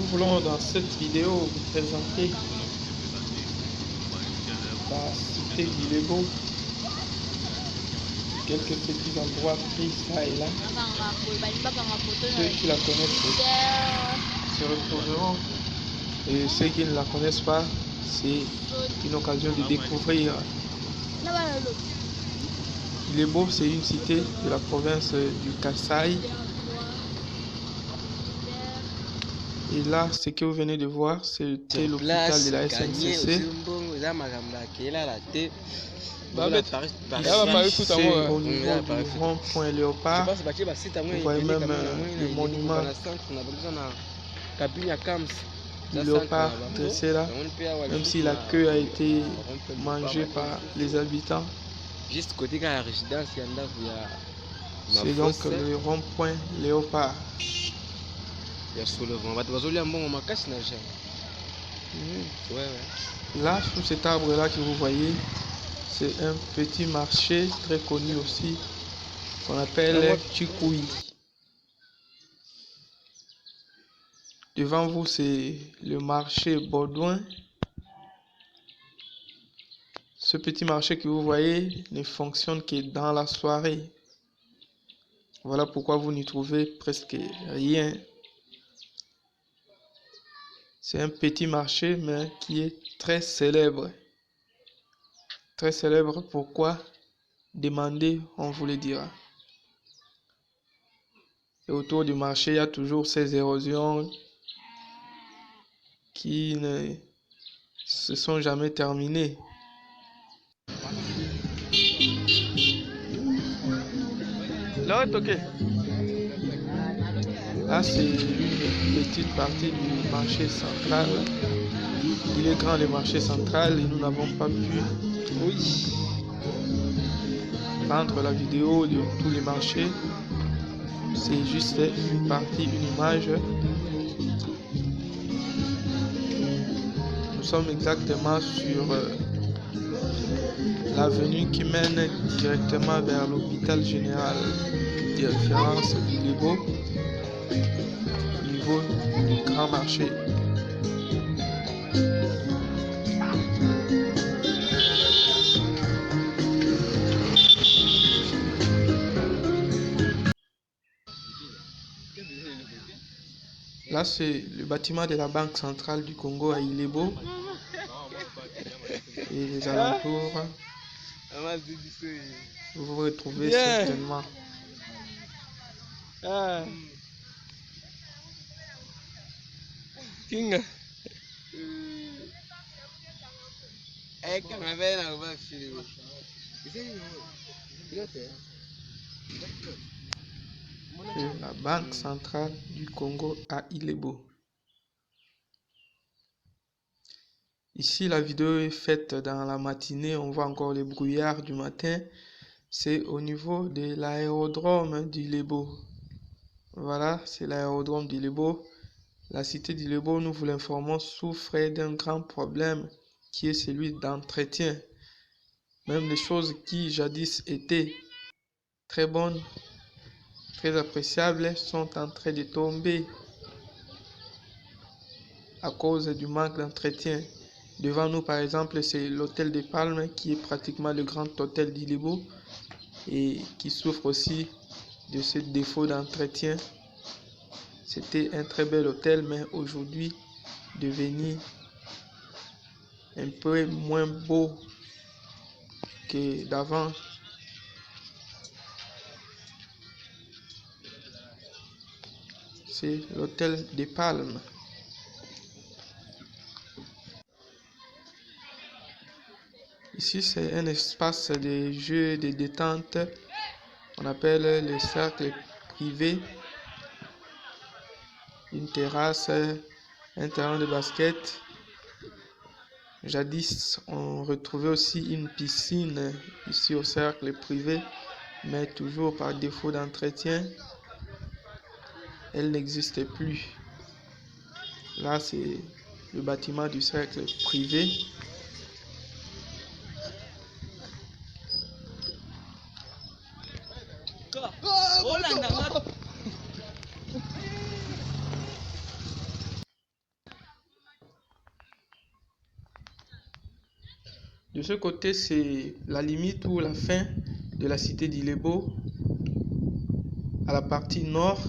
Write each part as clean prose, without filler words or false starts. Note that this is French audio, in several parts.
Nous voulons dans cette vidéo vous présenter la cité d'Ilebo, quelques petits endroits pris ça et là. Ceux qui la connaissent se retrouveront et ceux qui ne la connaissent pas, c'est une occasion de découvrir. Ilebo, c'est une cité de la province du Kasaï. Et là, ce que vous venez de voir, c'était l'hôpital de la SNCC. Ici, c'est au niveau du rond-point Léopard. Vous voyez même le monument du léopard dressé là, même si la queue a été mangée par les habitants. C'est donc le rond-point Léopard. Là, sous cet arbre là que vous voyez, c'est un petit marché très connu aussi qu'on appelle Chikoui. Devant vous, c'est le marché Baudouin. Ce petit marché que vous voyez ne fonctionne que dans la soirée. Voilà pourquoi vous n'y trouvez presque rien. C'est un petit marché, mais qui est très célèbre. Très célèbre, pourquoi? Demandez, on vous le dira. Et autour du marché, il y a toujours ces érosions qui ne se sont jamais terminées. Là, c'est une petite partie du marché central. Il est grand le marché central et nous n'avons pas pu prendre la vidéo de tous les marchés. C'est juste une partie, une image. Nous sommes exactement sur l'avenue qui mène directement vers l'hôpital général de référence d'Ilebo, au niveau du grand marché. Là, c'est le bâtiment de la Banque centrale du Congo à Ilebo. Et les alentours, vous vous retrouvez certainement. King. La Banque centrale du Congo à Ilebo. Ici, la vidéo est faite dans la matinée. On voit encore les brouillards du matin. C'est au niveau de l'aérodrome d'Ilebo. Voilà, c'est l'aérodrome d'Ilebo. La cité d'Ilebo, nous vous l'informons, souffre d'un grand problème qui est celui d'entretien. Même les choses qui jadis étaient très bonnes, très appréciables, sont en train de tomber à cause du manque d'entretien. Devant nous, par exemple, c'est l'hôtel des Palmes qui est pratiquement le grand hôtel d'Ilebo et qui souffre aussi de ce défaut d'entretien. C'était un très bel hôtel, mais aujourd'hui devenu un peu moins beau que d'avant. C'est l'hôtel des Palmes. Ici, c'est un espace de jeux et de détente. On appelle le cercle privé. Une terrasse, un terrain de basket. Jadis, on retrouvait aussi une piscine ici au cercle privé, mais toujours par défaut d'entretien, elle n'existe plus. Là, c'est le bâtiment du cercle privé. De ce côté, c'est la limite ou la fin de la cité d'Ilebo. À la partie nord,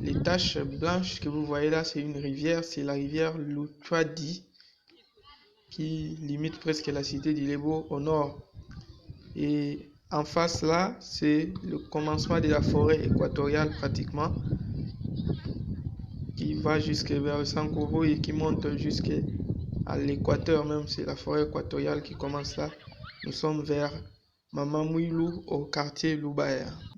les taches blanches que vous voyez là, c'est une rivière, c'est la rivière Luchwadi qui limite presque la cité d'Ilebo au nord. Et en face là, c'est le commencement de la forêt équatoriale pratiquement, qui va jusque vers le Sankuru et qui monte jusqu'à l'équateur même. C'est la forêt équatoriale qui commence là. Nous sommes vers Mamamouilou au quartier Loubaya.